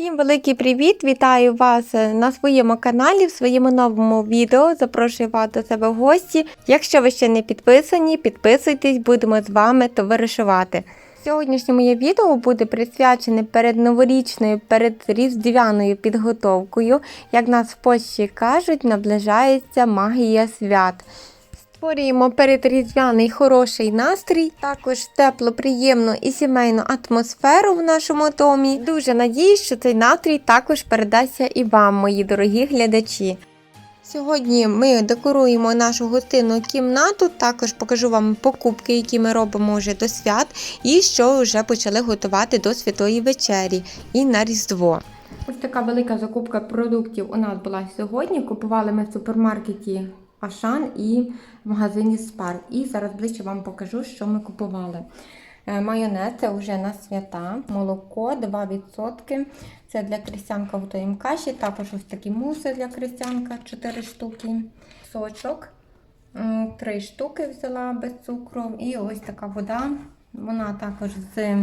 Всім великий привіт! Вітаю вас на своєму каналі, в своєму новому відео. Запрошую вас до себе в гості. Якщо ви ще не підписані, підписуйтесь, будемо з вами товаришувати. Сьогоднішнє моє відео буде присвячене перед новорічною, перед різдвяною підготовкою. Як нас в Польщі кажуть, наближається магія свят. Створюємо передріздвяний хороший настрій, також теплу, приємну і сімейну атмосферу в нашому домі. Дуже надіюсь, що цей настрій також передасться і вам, мої дорогі глядачі. Сьогодні ми декоруємо нашу гостинну кімнату, також покажу вам покупки, які ми робимо вже до свят і що вже почали готувати до Святої вечері і на Різдво. Ось така велика закупка продуктів у нас була сьогодні. Купували ми в супермаркеті Ашан і в магазині Спар. І зараз ближче вам покажу, що ми купували. Майонез – це вже на свята, молоко 2%, це для крестянка готуємо каші, також ось такі муси для крестянка 4 штуки, сочок 3 штуки взяла без цукру і ось така вода, вона також з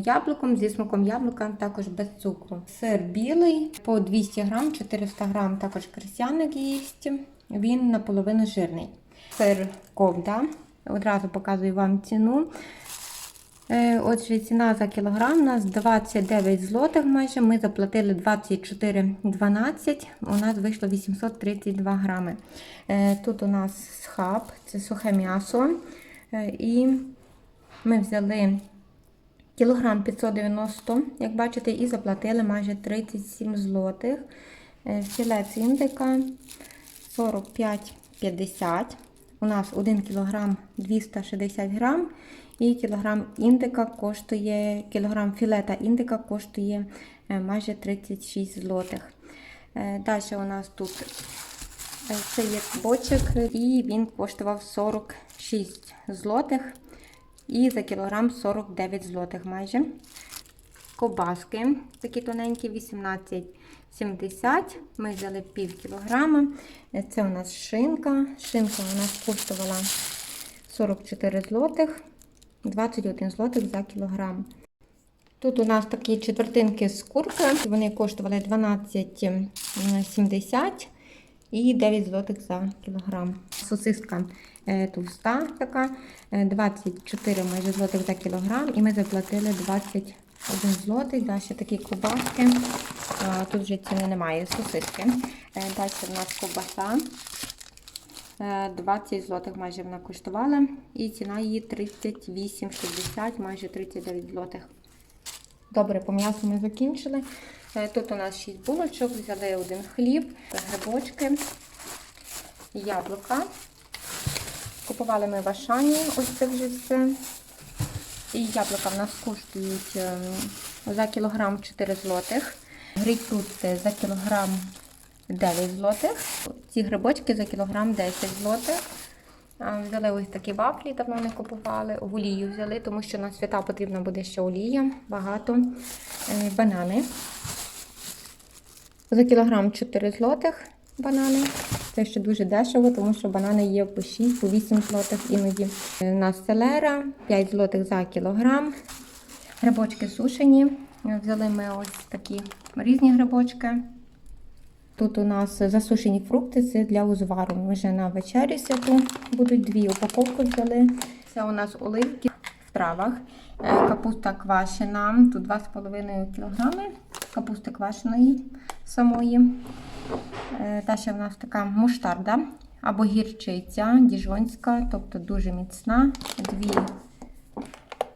яблуком, зі смаком яблука, також без цукру. Сир білий по 200 грам, 400 грам також крестяник їсть, він наполовину жирний. Сир ковда, одразу показую вам ціну. Отже, ціна за кілограм у нас 29 злотих майже, ми заплатили 24,12, у нас вийшло 832 грами. Тут у нас схаб, це сухе м'ясо, і ми взяли кілограм 590, як бачите, і заплатили майже 37 злотих. Філе індика 45,50, у нас 1 кілограм 260 грам. І кілограм філета індика коштує майже 36 злотих. Далі у нас тут це є бочок, і він коштував 46 злотих. І за кілограм 49 злотих майже. Ковбаски такі тоненькі, 18,70. Ми взяли пів кілограма. Це у нас шинка. Шинка у нас коштувала 44 злотих. 21 злотих за кілограм. Тут у нас такі четвертинки з курки, вони коштували 12,70 і 9 злотих за кілограм. Сосиска товста така, 24 майже злотих за кілограм, і ми заплатили 21 злотих. Далі такі ковбаски, тут вже ціни немає, сосиски. Далі у нас ковбаса. 20 злотих майже вона коштувала, і ціна її 38,60, майже 39 злотих. Добре, по м'ясу ми закінчили. Тут у нас 6 булочок, взяли 1 хліб, грибочки, яблука. Купували ми в Ашані, ось це вже все. І яблука в нас коштують за кілограм 4 злотих. Грейпфрут за кілограм 9 злотих. Ці грибочки за кілограм 10 злотих. Взяли ось такі вафлі, давно не купували. Олію взяли, тому що на свята потрібна буде ще олія, багато. Банани. За кілограм 4 злотих банани. Це ще дуже дешево, тому що банани є по 6, по 8 злотих іноді. У нас селера 5 злотих за кілограм. Грибочки сушені. Взяли ми ось такі різні грибочки. Тут у нас засушені фрукти, це для узвару. Ми вже на вечері святу будуть 2 упаковки взяли. Це у нас оливки в травах. Капуста квашена, тут 2,5 кг капусти квашеної самої. Далі у нас така муштарда або гірчиця, діжонська, тобто дуже міцна. 2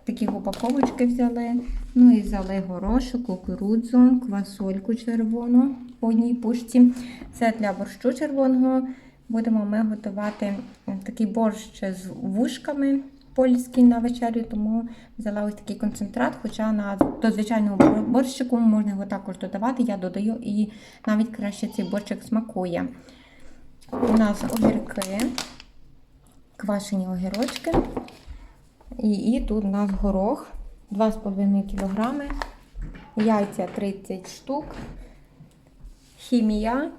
такі упаковочки взяли. Ну і взяли горошок, кукурудзу, квасольку червону по одній пушці. Це для борщу червоного. Будемо ми готувати такий борщ з вушками польський на вечерю, тому взяла ось такий концентрат, хоча до звичайного борщику можна його також додавати, я додаю і навіть краще цей борщик смакує. У нас огірки, квашені огірочки. І тут у нас горох 2,5 кг, яйця 30 штук, хімія,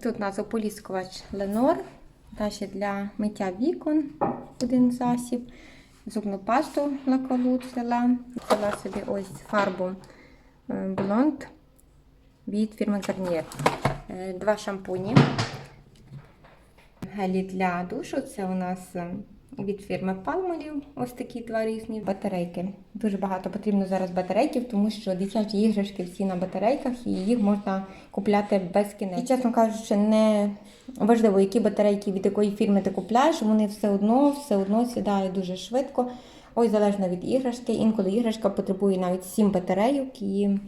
тут у нас ополіскувач Ленор, далі для миття вікон 1 засіб, зубну пасту Лакалут взяла собі ось фарбу Blond від фірми Garnier. 2 шампуні. Гелі для душу. Це у нас від фірми Palmolive. Ось такі 2 різні батарейки. Дуже багато потрібно зараз батарейків, тому що дитячі іграшки всі на батарейках і їх можна купляти безкінечно. І, чесно кажучи, не важливо, які батарейки від якої фірми ти купляєш, вони все одно сідають дуже швидко. Ось залежно від іграшки. Інколи іграшка потребує навіть 7 батарейок. І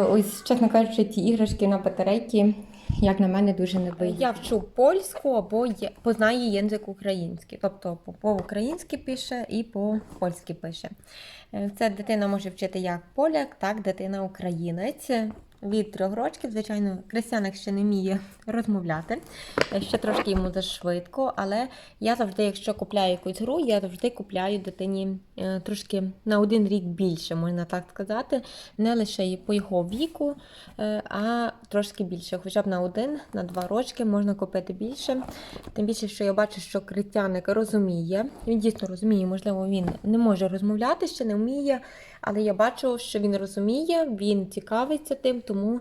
ось, чесно кажучи, ці іграшки на батарейки, як на мене, дуже не вигідні. Я вчу польську або познаю язик український. Тобто по-українськи пише і по-польськи пише. Це дитина може вчити як поляк, так дитина українець. Від 3 років, звичайно, Крістіаник ще не вміє розмовляти, ще трошки йому зашвидко, але я завжди, якщо купляю якусь гру, я завжди купляю дитині трошки на 1 рік більше, можна так сказати, не лише по його віку, а трошки більше, хоча б на 1, на 2 роки можна купити більше. Тим більше, що я бачу, що Крістіаник розуміє, він дійсно розуміє, можливо, він не може розмовляти, ще не вміє, але я бачу, що він розуміє, він цікавиться тим, тому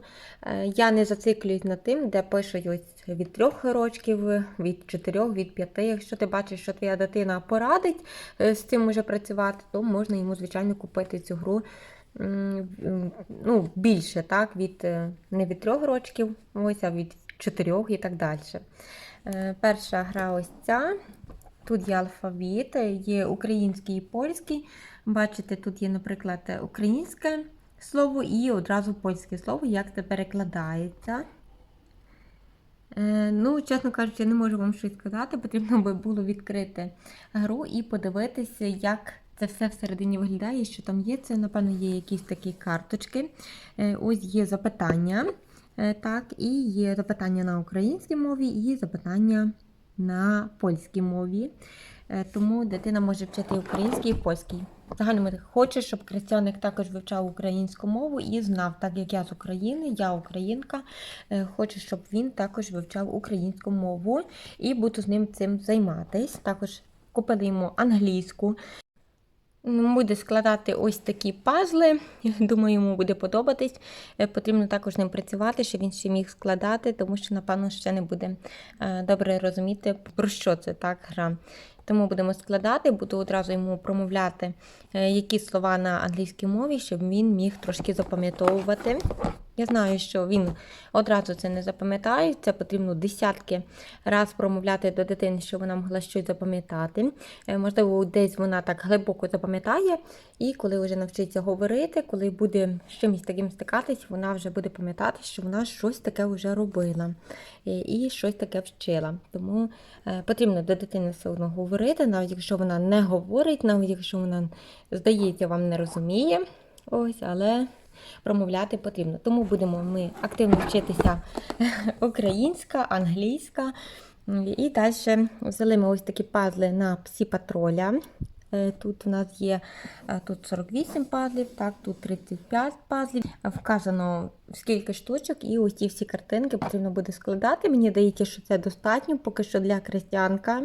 я не зациклююсь над тим, де пишуть ось від 3 років, від 4, від 5. Якщо ти бачиш, що твоя дитина порадить з цим може працювати, то можна йому, звичайно, купити цю гру більше, так, не від 3 років, ось, а від 4 і так далі. Перша гра ось ця. Тут є алфавіт, є український і польський. Бачите, тут є, наприклад, українське слово і одразу польське слово, як це перекладається. Чесно кажучи, не можу вам щось сказати, потрібно би було відкрити гру і подивитися, як це все всередині виглядає, що там є. Це, напевно, є якісь такі карточки. Ось є запитання, так, і є запитання на українській мові, і запитання на польській мові. Тому дитина може вчити український і польський. Загально хочу, щоб Крістіаник також вивчав українську мову і знав, так як я з України, я українка, хочу, щоб він також вивчав українську мову і буду з ним цим займатися. Також купили йому англійську. Буде складати ось такі пазли, думаю, йому буде подобатись. Потрібно також з ним працювати, щоб він ще міг складати, тому що, напевно, ще не буде добре розуміти, про що це так гра. Тому будемо складати, буду одразу йому промовляти, які слова на англійській мові, щоб він міг трошки запам'ятовувати. Я знаю, що він одразу це не запам'ятає, це потрібно десятки разів промовляти до дитини, щоб вона могла щось запам'ятати. Можливо, десь вона так глибоко запам'ятає, і коли вже навчиться говорити, коли буде з чимось таким стикатись, вона вже буде пам'ятати, що вона щось таке вже робила і щось таке вчила. Тому потрібно до дитини все одно говорити, навіть якщо вона не говорить, навіть якщо вона, здається, вам не розуміє, але промовляти потрібно. Тому будемо ми активно вчитися українська, англійська. І далі взяли ми ось такі пазли на Псі Патроля. Тут у нас є 48 пазлів, так, тут 35 пазлів. Вказано скільки штучок, і ось ці всі картинки потрібно буде складати. Мені здається, що це достатньо, поки що для Крістіанка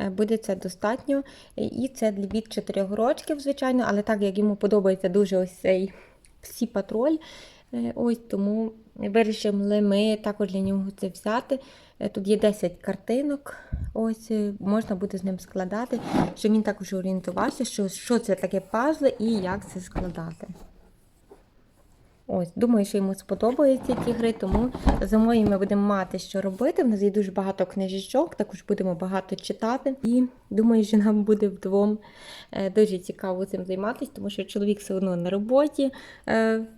буде це достатньо. І це від 4 років, звичайно, але так як йому подобається дуже ось цей Псі Патроль, ось тому вирішили ми також для нього це взяти. Тут є 10 картинок, ось можна буде з ним складати, щоб він також орієнтувався, що це таке пазли і як це складати. Ось, думаю, що йому сподобаються ці гри, тому зимою ми будемо мати що робити. У нас є дуже багато книжечок, також будемо багато читати. І думаю, що нам буде вдвом дуже цікаво цим займатися, тому що чоловік все одно на роботі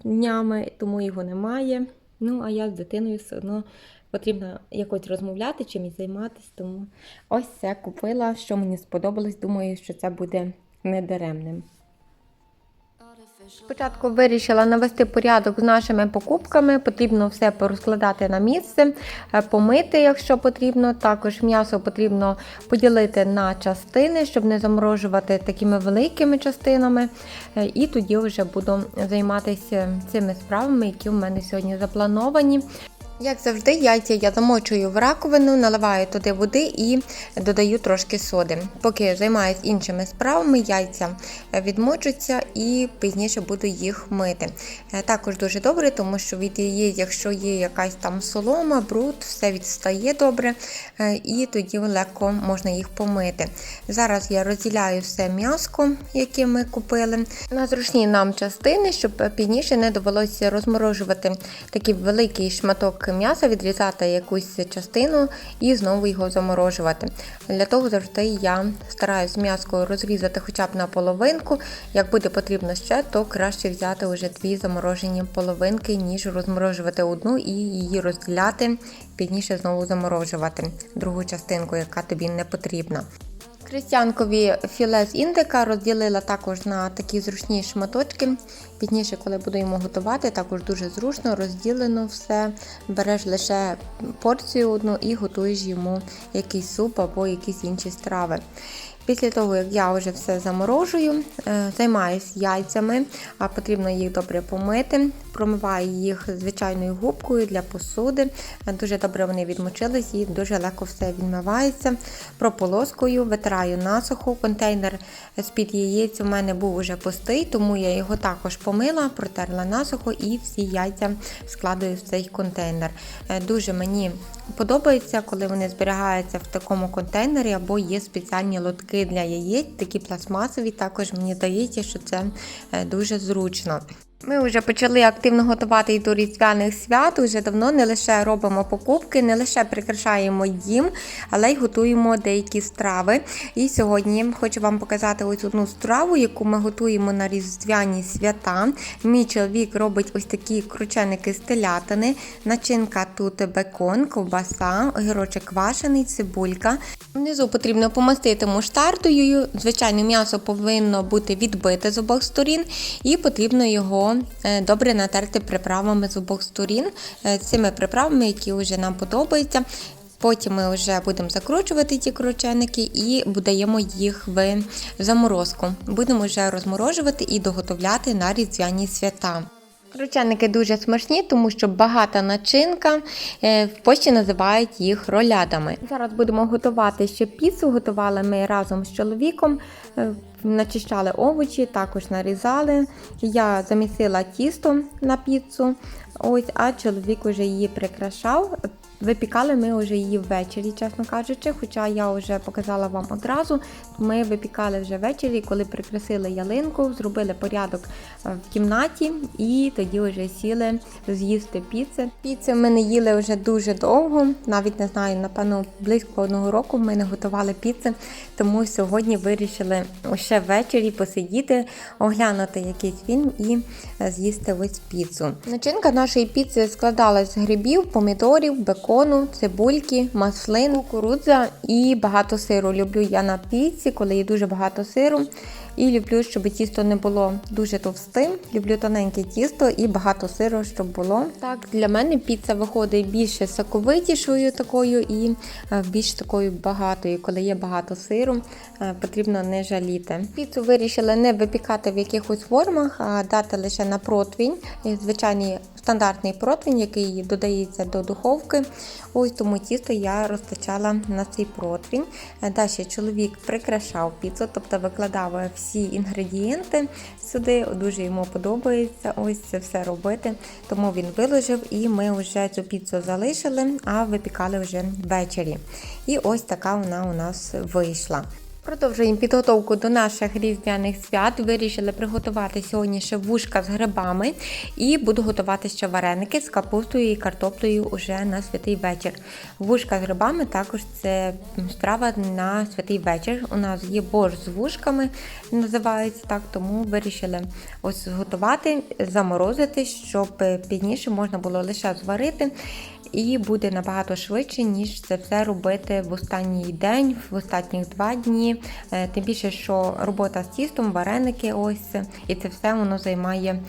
днями, тому його немає. А я з дитиною все одно потрібно якось розмовляти, чимось займатися. Тому ось це купила, що мені сподобалось. Думаю, що це буде недаремним. Спочатку вирішила навести порядок з нашими покупками, потрібно все порозкладати на місце, помити, якщо потрібно. Також м'ясо потрібно поділити на частини, щоб не заморожувати такими великими частинами. І тоді вже буду займатися цими справами, які в мене сьогодні заплановані. Як завжди, яйця я замочую в раковину, наливаю туди води і додаю трошки соди. Поки я займаюся іншими справами, яйця відмочуться і пізніше буду їх мити. Також дуже добре, тому що від яєць, якщо є якась там солома, бруд, все відстає добре і тоді легко можна їх помити. Зараз я розділяю все м'яско, яке ми купили, на зручні нам частини, щоб пізніше не довелося розморожувати такий великий шматок м'яса, відрізати якусь частину і знову його заморожувати. Для того завжди я стараюсь м'яско розрізати хоча б на половинку. Як буде потрібно ще, то краще взяти вже 2 заморожені половинки, ніж розморожувати одну і її розділяти, пізніше знову заморожувати другу частинку, яка тобі не потрібна. Крістянкові філе з індика розділила також на такі зручні шматочки. Пізніше, коли будемо готувати, також дуже зручно, розділено все. Береш лише порцію одну і готуєш йому якийсь суп або якісь інші страви. Після того, як я вже все заморожую, займаюся яйцями, а потрібно їх добре помити. Промиваю їх звичайною губкою для посуди. Дуже добре вони відмочились і дуже легко все відмивається. Прополоскую, витираю насухо. Контейнер з-під яєць у мене був уже пустий, тому я його також помила, протерла насухо і всі яйця складаю в цей контейнер. Дуже мені подобається, коли вони зберігаються в такому контейнері або є спеціальні лотки для яєць, такі пластмасові. Також мені здається, що це дуже зручно. Ми вже почали активно готувати і до різдвяних свят. Уже давно не лише робимо покупки, не лише прикрашаємо дім, але й готуємо деякі страви. І сьогодні хочу вам показати ось одну страву, яку ми готуємо на різдвяні свята. Мій чоловік робить ось такі крученики з телятини. Начинка тут бекон, ковбаса, огірочок квашений, цибулька. Внизу потрібно помастити муштардою. Звичайно, м'ясо повинно бути відбите з обох сторін і потрібно його добре натерти приправами з обох сторін, цими приправами, які вже нам подобаються. Потім ми вже будемо закручувати ті крученики і даємо їх в заморозку. Будемо вже розморожувати і доготовляти на різдвяні свята. Крученики дуже смачні, тому що багата начинка, в Польщі називають їх ролядами. Зараз будемо готувати ще піцу, готували ми разом з чоловіком, начищали овочі, також нарізали. Я замісила тісто на піцу, а чоловік вже її прикрашав. Випікали ми вже її ввечері, чесно кажучи, хоча я вже показала вам одразу. Ми випікали вже ввечері, коли прикрасили ялинку, зробили порядок в кімнаті і тоді вже сіли з'їсти піци. Піци ми не їли вже дуже довго, навіть не знаю, напевно, близько 1 року ми не готували піци, тому сьогодні вирішили ще ввечері посидіти, оглянути якийсь фільм і з'їсти ось піцу. Начинка нашої піци складалась з грибів, помідорів, бекону, цибульки, маслин, кукурудза і багато сиру. Люблю я на піці, коли є дуже багато сиру. І люблю, щоб тісто не було дуже товстим. Люблю тоненьке тісто і багато сиру, щоб було. Так, для мене піца виходить більш соковитішою такою і більш такою багатою. Коли є багато сиру, потрібно не жаліти. Піцу вирішили не випікати в якихось формах, а дати лише на противень. Звичайний стандартний противень, який додається до духовки. Тому тісто я розтачала на цей противень. Далі чоловік прикрашав піцу, тобто викладав всі інгредієнти сюди. Дуже йому подобається це все робити. Тому він виложив і ми вже цю піцу залишили, а випікали вже ввечері. І ось така вона у нас вийшла. Продовжуємо підготовку до наших різдвяних свят. Вирішили приготувати сьогодні ще вушка з грибами і буду готувати ще вареники з капустою і картоплею уже на святий вечір. Вушка з грибами також це страва на святий вечір. У нас є борщ з вушками, називається так, тому вирішили готувати, заморозити, щоб пізніше можна було лише зварити. І буде набагато швидше, ніж це все робити в останній день, в останніх 2 дні. Тим більше, що робота з тістом, вареники і це все воно займає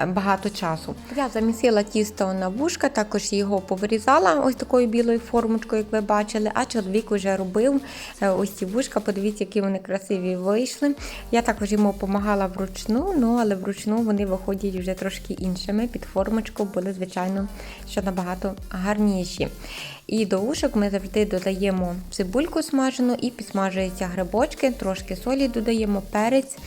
багато часу. Я замісила тісто на вушка, також його повирізала ось такою білою формочкою, як ви бачили, а чоловік вже робив ось ці вушка, подивіться, які вони красиві вийшли. Я також йому допомагала вручну, але вручну вони виходять вже трошки іншими, під формочку були, звичайно, що набагато гарніші. гарніші. І до вушок ми завжди додаємо цибульку смажену і підсмажуються грибочки, трошки солі додаємо, перець.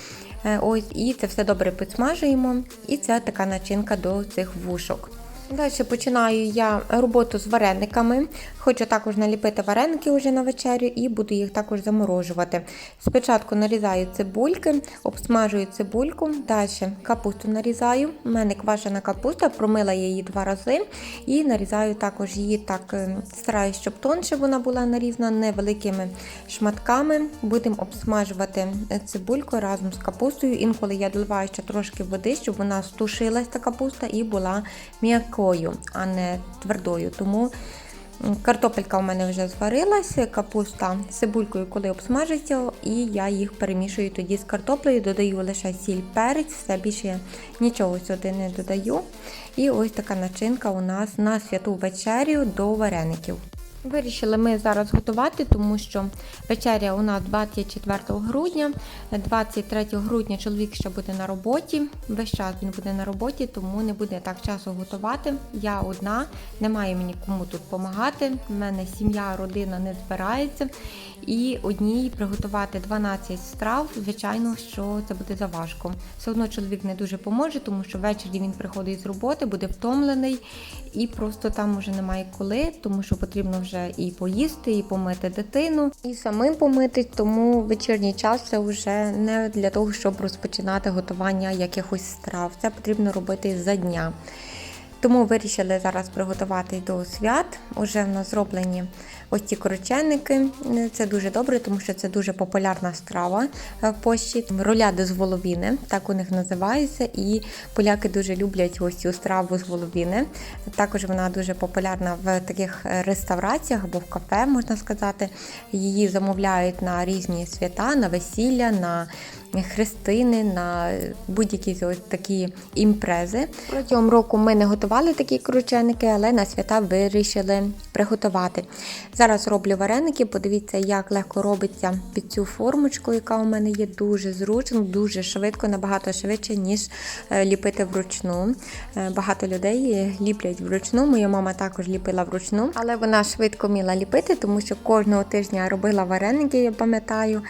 Ось, і це все добре підсмажуємо. І це така начинка до цих вушок. Далі починаю я роботу з варениками. Хочу також наліпити вареники вже на вечерю і буду їх також заморожувати. Спочатку нарізаю цибульки, обсмажую цибульку, далі капусту нарізаю. У мене квашена капуста, промила я її 2 рази і нарізаю також її так, стараюсь, щоб тонше вона була нарізана, невеликими шматками. Будемо обсмажувати цибульку разом з капустою. Інколи я доливаю ще трошки води, щоб вона стушилась та капуста і була м'якою, а не твердою. Тому картопелька у мене вже зварилася, капуста з цибулькою, коли обсмажиться, і я їх перемішую тоді з картоплею, додаю лише сіль, перець, все більше я нічого сюди не додаю. І ось така начинка у нас на святу вечерю до вареників. Вирішили ми зараз готувати, тому що вечеря у нас 24 грудня, 23 грудня чоловік ще буде на роботі, весь час він буде на роботі, тому не буде так часу готувати. Я одна, немає мені кому тут допомагати, в мене сім'я, родина не збирається, і одній приготувати 12 страв, звичайно, що це буде заважко. Все одно чоловік не дуже поможе, тому що ввечері він приходить з роботи, буде втомлений, і просто там вже немає коли, тому що потрібно вже і поїсти, і помити дитину, і самим помити, тому вечірній час це вже не для того, щоб розпочинати готування якихось страв. Це потрібно робити за дня. Тому вирішили зараз приготувати до свят. Уже в нас зроблені ось ці крученики. Це дуже добре, тому що це дуже популярна страва в Польщі. Роляди з воловіни, так у них називається. І поляки дуже люблять ось цю страву з воловіни. Також вона дуже популярна в таких реставраціях або в кафе, можна сказати. Її замовляють на різні свята, на весілля, на хрестини, на будь-які ось такі імпрези. Протягом року ми не готували такі крученики, але на свята вирішили приготувати. Зараз роблю вареники, подивіться, як легко робиться під цю формочку, яка у мене є, дуже зручно, дуже швидко, набагато швидше, ніж ліпити вручну. Багато людей ліплять вручну, моя мама також ліпила вручну, але вона швидко вміла ліпити, тому що кожного тижня робила вареники, я пам'ятаю,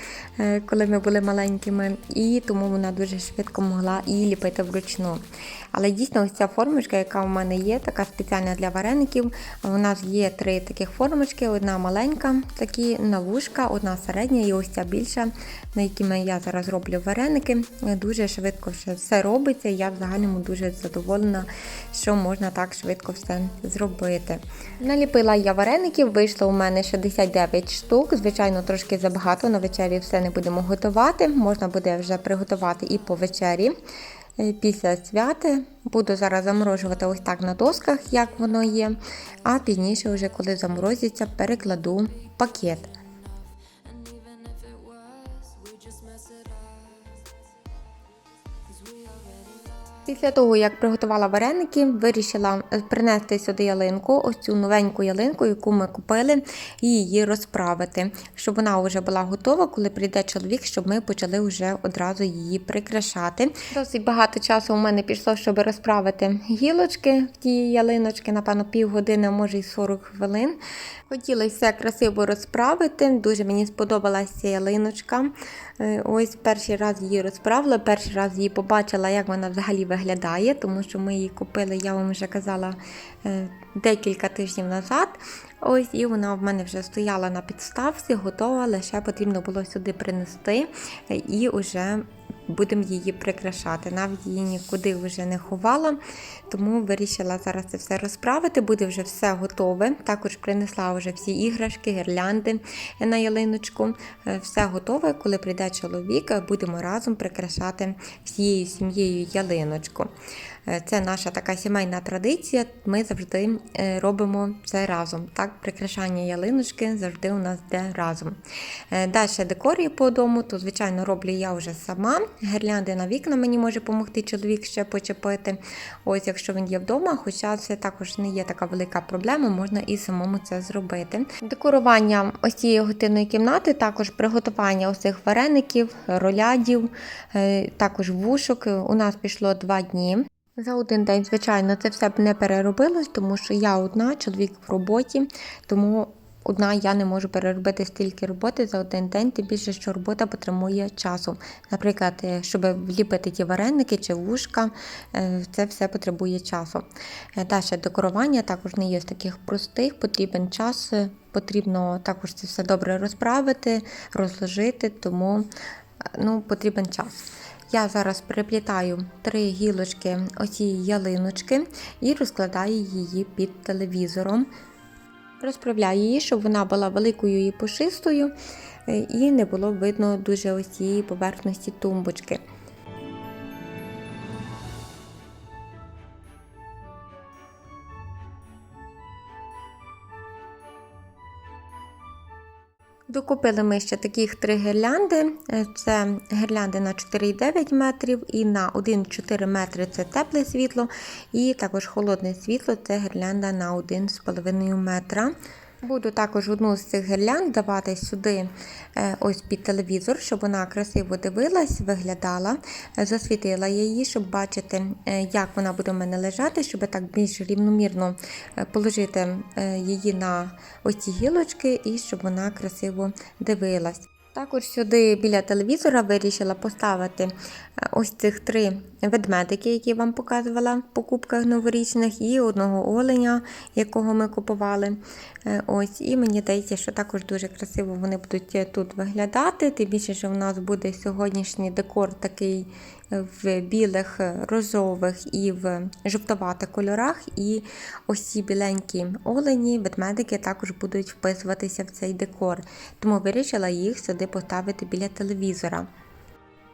коли ми були маленькими. І тому вона дуже швидко могла і ліпити вручну. Але дійсно ось ця формочка, яка у мене є, така спеціальна для вареників. У нас є 3 таких формочки, одна маленька, такі на вушка, одна середня і ось ця більша, на якими я зараз роблю вареники. Дуже швидко все робиться, я в загальному дуже задоволена, що можна так швидко все зробити. Наліпила я вареників, вийшло у мене 69 штук, звичайно трошки забагато, на вечері все не будемо готувати, можна буде вже приготувати і по вечері. Після свята буду зараз заморожувати ось так на досках, як воно є, а пізніше, вже коли заморозиться, перекладу в пакет. Після того, як приготувала вареники, вирішила принести сюди ялинку, ось цю новеньку ялинку, яку ми купили, і її розправити, щоб вона вже була готова, коли прийде чоловік, щоб ми почали вже одразу її прикрашати. Досить багато часу у мене пішло, щоб розправити гілочки в тій ялиночки, напевно, півгодини, а може й 40 хвилин. Хотіла все красиво розправити, дуже мені сподобалася ця ялиночка. Ось перший раз її розправила, перший раз її побачила, як вона взагалі виглядає, тому що ми її купили, я вам вже казала, декілька тижнів назад. Ось, і вона в мене вже стояла на підставці, готова, лише потрібно було сюди принести і вже будемо її прикрашати. Навіть її нікуди вже не ховала, тому вирішила зараз це все розправити, буде вже все готове. Також принесла вже всі іграшки, гірлянди на ялиночку. Все готове, коли прийде чоловік, будемо разом прикрашати всією сім'єю ялиночку. Це наша така сімейна традиція, ми завжди робимо це разом. Так, прикрашання ялиночки завжди у нас йде разом. Далі декорі по дому, то звичайно роблю я вже сама. Гірлянди на вікна мені може допомогти чоловік ще почепити, ось якщо він є вдома, хоча це також не є така велика проблема, можна і самому це зробити. Декорування ось цієї гостинної кімнати, також приготування ось цих вареників, ролядів, також вушок у нас пішло 2 дні. За один день, звичайно, це все б не переробилось, тому що я одна, чоловік в роботі, тому одна я не можу переробити стільки роботи за один день, тим більше, що робота потребує часу. Наприклад, щоб вліпити ті вареники чи вушка, це все потребує часу. Далі декорування також не є з таких простих, потрібен час, потрібно також це все добре розправити, розложити, тому потрібен час. Я зараз приплітаю 3 гілочки оцієї ялиночки і розкладаю її під телевізором. Розправляю її, щоб вона була великою і пушистою, і не було видно дуже ось цієї поверхності тумбочки. Докупили ми ще таких 3 гірлянди. Це гірлянди на 4,9 метрів і на 1,4 метри це тепле світло, і також холодне світло це гірлянда на 1,5 метра. Буду також одну з цих гірлянд давати сюди ось під телевізор, щоб вона красиво дивилась, виглядала. Засвітила її, щоб бачити, як вона буде в мене лежати, щоб так більш рівномірно положити її на ось ці гілочки і щоб вона красиво дивилась. Також сюди біля телевізора вирішила поставити ось цих 3 ведмедики, які я вам показувала в покупках новорічних, і одного оленя, якого ми купували. Ось, і мені здається, що також дуже красиво вони будуть тут виглядати, тим більше, що в нас буде сьогоднішній декор такий в білих, рожових і в жовтоватих кольорах, і ось ці біленькі олені, ведмедики також будуть вписуватися в цей декор, тому вирішила їх сюди поставити біля телевізора.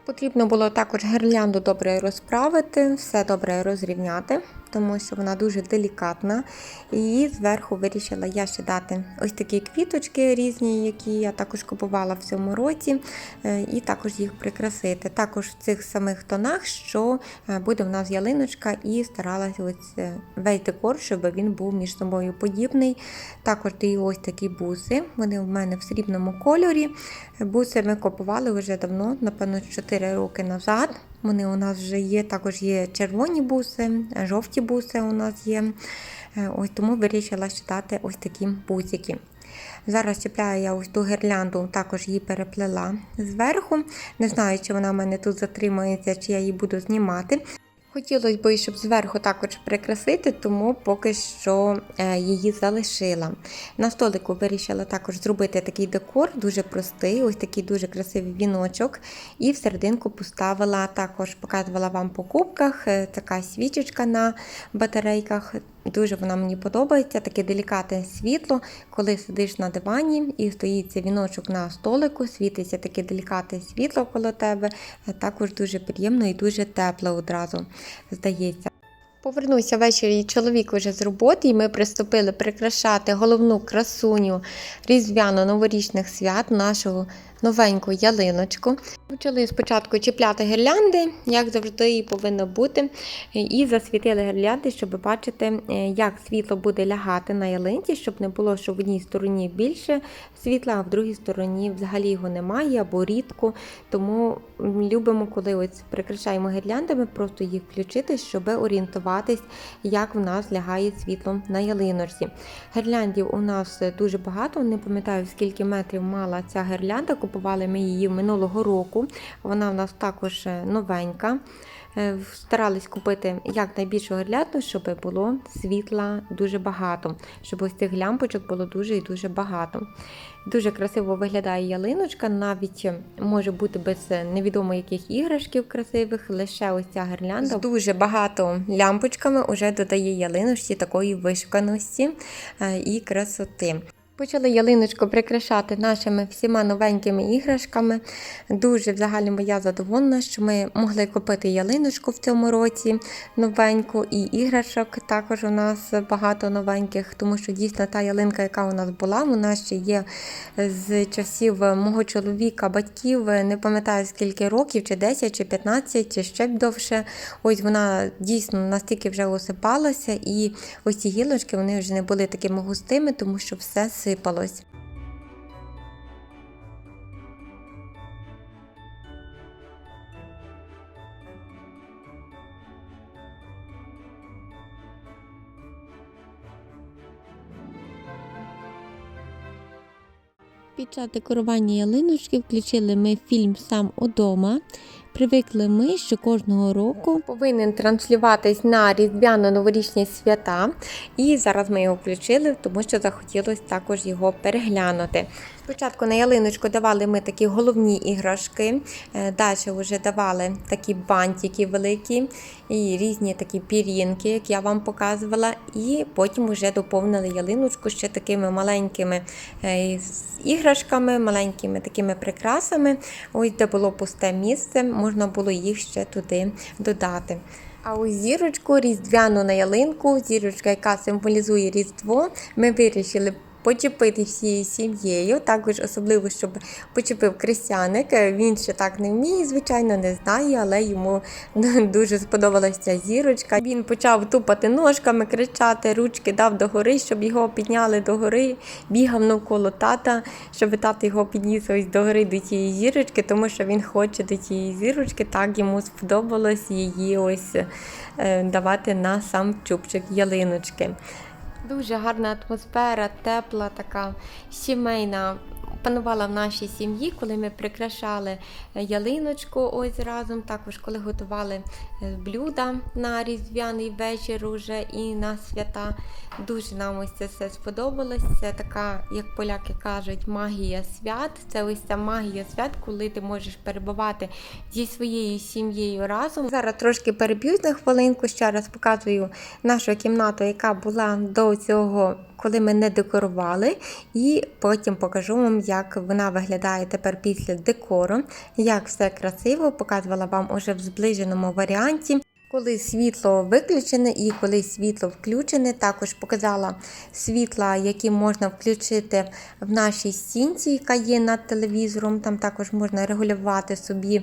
Потрібно було також гірлянду добре розправити, все добре розрівняти, тому що вона дуже делікатна. І зверху вирішила я ще дати ось такі квіточки різні, які я також купувала в цьому році, і також їх прикрасити. Також в цих самих тонах, що буде в нас ялиночка, і старалася ось весь декор, щоб він був між собою подібний. Також даю ось такі буси, вони в мене в срібному кольорі. Буси ми купували вже давно, напевно, 4 роки назад. Вони у нас вже є, також є червоні буси, жовті буси у нас є. Ось тому вирішила ще дати ось такі бусики. Зараз чіпляю я ось ту гірлянду, також її переплела зверху. Не знаю, чи вона в мене тут затримується, чи я її буду знімати. Хотілося б, щоб зверху також прикрасити, тому поки що її залишила. На столику вирішила також зробити такий декор, дуже простий, ось такий дуже красивий віночок. І в серединку поставила, також показувала вам в покупках, така свічечка на батарейках. Дуже вона мені подобається, таке делікатне світло, коли сидиш на дивані і стоїть цей віночок на столику, світиться таке делікатне світло коло тебе, також дуже приємно і дуже тепло одразу здається. Повернувся ввечері чоловік уже з роботи, і ми приступили прикрашати головну красуню різдвяно-новорічних свят, нашу новеньку ялиночку. Почали спочатку чіпляти гірлянди, як завжди і повинно бути, і засвітили гірлянди, щоб бачити, як світло буде лягати на ялинці, щоб не було, що в одній стороні більше світла, а в другій стороні взагалі його немає або рідко. Тому любимо, коли ось прикрашаємо гірляндами, просто їх включити, щоб орієнтуватись, як в нас лягає світло на ялиночці. Гірляндів у нас дуже багато, не пам'ятаю, скільки метрів мала ця гірлянда. Купували ми її минулого року, вона в нас також новенька. Старались купити якнайбільшу гірлянду, щоб було світла дуже багато, щоб ось цих лямпочок було дуже і дуже багато. Дуже красиво виглядає ялиночка, навіть може бути без невідомо яких іграшків красивих, лише ось ця гірлянда з дуже багато лямпочками вже додає ялиночці такої вишуканості і красоти. Почали ялиночку прикрашати нашими всіма новенькими іграшками. Дуже взагалі я задоволена, що ми могли купити ялиночку в цьому році новеньку, і іграшок також у нас багато новеньких, тому що дійсно та ялинка, яка у нас була, вона ще є з часів мого чоловіка, батьків, не пам'ятаю скільки років, чи 10, чи 15, чи ще б довше. Ось вона дійсно настільки вже осипалася, і ось ці гілочки, вони вже не були такими густими, тому що все сипалось. Під час декорування ялиночки включили ми фільм «Сам удома». Привикли ми, що кожного року повинен транслюватись на різдвяно-новорічні свята. І зараз ми його включили, тому що захотілося також його переглянути. Спочатку на ялиночку давали ми такі головні іграшки, далі вже давали такі бантики великі і різні такі пір'їнки, як я вам показувала. І потім вже доповнили ялиночку ще такими маленькими іграшками, маленькими такими прикрасами. Ось де було пусте місце, можна було їх ще туди додати. А ось зірочку різдвяну на ялинку, зірочка, яка символізує Різдво, ми вирішили почепити всією сім'єю, також особливо, щоб почепив Крістяник. Він ще так не вміє, звичайно, не знає, але йому дуже сподобалася ця зірочка. Він почав тупати ножками, кричати, ручки дав догори, щоб його підняли догори, бігав навколо тата, щоб тато його підніс ось догори до цієї зірочки, тому що він хоче до цієї зірочки, так йому сподобалось її ось давати на сам чубчик ялиночки. Дуже гарна атмосфера, тепла, така сімейна панувала в нашій сім'ї, коли ми прикрашали ялиночку ось разом, також коли готували блюда на різдвяний вечір уже і на свята. Дуже нам ось це все сподобалось. Це така, як поляки кажуть, магія свят. Це ось ця магія свят, коли ти можеш перебувати зі своєю сім'єю разом. Зараз трошки переб'юсь на хвилинку, ще раз показую нашу кімнату, яка була до цього, коли ми не декорували, і потім покажу вам, як вона виглядає тепер після декору, як все красиво, показувала вам уже в зближеному варіанті. Коли світло виключене і коли світло включене, також показала світла, які можна включити в нашій стінці, яка є над телевізором. Там також можна регулювати собі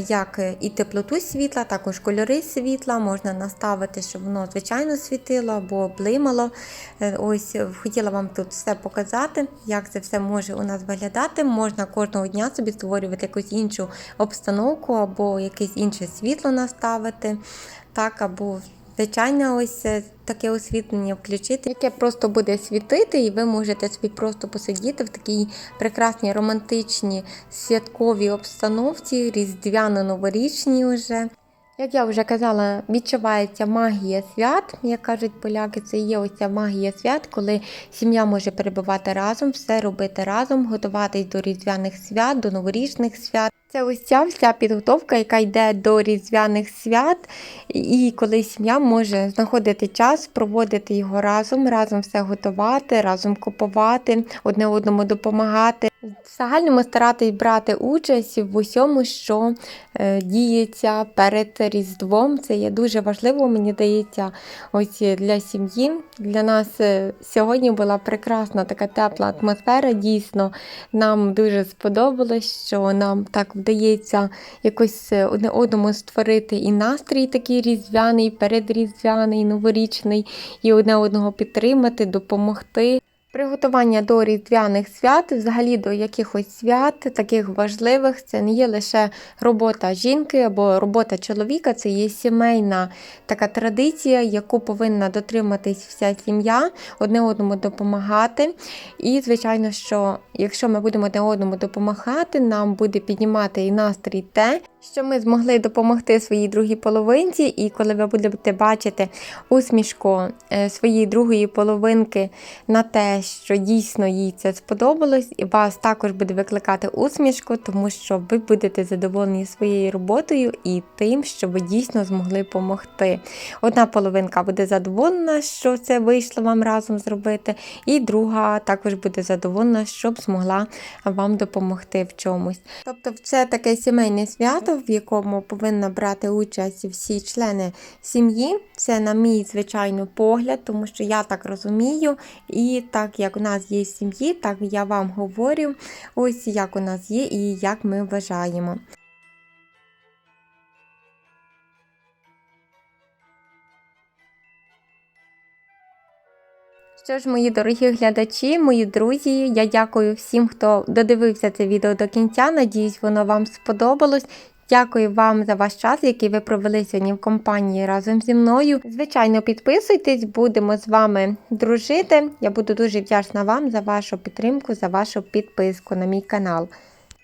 як і теплоту світла, також кольори світла. Можна наставити, щоб воно звичайно світило або блимало. Ось хотіла вам тут все показати, як це все може у нас виглядати. Можна кожного дня собі створювати якусь іншу обстановку або якесь інше світло наставити. Так, або звичайне ось таке освітлення включити, яке просто буде світити, і ви можете собі просто посидіти в такій прекрасній романтичній святковій обстановці, різдвяно-новорічній вже. Як я вже казала, відчувається магія свят, як кажуть поляки, це є ось ця магія свят, коли сім'я може перебувати разом, все робити разом, готуватись до різдвяних свят, до новорічних свят. Це ось ця вся підготовка, яка йде до різдвяних свят, і коли сім'я може знаходити час, проводити його разом все готувати, разом купувати, одне одному допомагати. В загальному старатись брати участь в усьому, що діється перед Різдвом. Це є дуже важливо, мені здається, ось для сім'ї. Для нас сьогодні була прекрасна така тепла атмосфера, дійсно, нам дуже сподобалось, що нам так вдається якось одне одному створити і настрій такий різдвяний, передріздвяний, новорічний, і одне одного підтримати, допомогти. Приготування до різдвяних свят, взагалі до якихось свят, таких важливих, це не є лише робота жінки або робота чоловіка, це є сімейна така традиція, яку повинна дотриматись вся сім'я, одне одному допомагати. І, звичайно, що якщо ми будемо одне одному допомагати, нам буде піднімати і настрій те, що ми змогли допомогти своїй другій половинці, і коли ви будете бачити усмішку своєї другої половинки на те, що дійсно їй це сподобалось, і вас також буде викликати усмішку, тому що ви будете задоволені своєю роботою і тим, що ви дійсно змогли допомогти. Одна половинка буде задоволена, що це вийшло вам разом зробити, і друга також буде задоволена, щоб змогла вам допомогти в чомусь. Тобто це таке сімейне свято, в якому повинна брати участь всі члени сім'ї. Це на мій, звичайно, погляд, тому що я так розумію, і так як у нас є в сім'ї, так я вам говорю, ось як у нас є і як ми вважаємо. Що ж, мої дорогі глядачі, мої друзі, я дякую всім, хто додивився це відео до кінця. Надіюсь, воно вам сподобалось. Дякую вам за ваш час, який ви провели сьогодні в компанії разом зі мною. Звичайно, підписуйтесь, будемо з вами дружити. Я буду дуже вдячна вам за вашу підтримку, за вашу підписку на мій канал.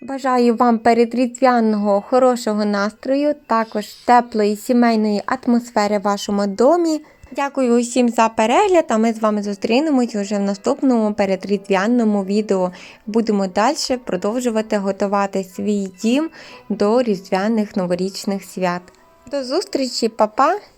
Бажаю вам передріздвяного хорошого настрою, також теплої сімейної атмосфери в вашому домі. Дякую усім за перегляд, а ми з вами зустрінемось уже в наступному передріздвяному відео. Будемо далі продовжувати готувати свій дім до різдвяних новорічних свят. До зустрічі, па-па!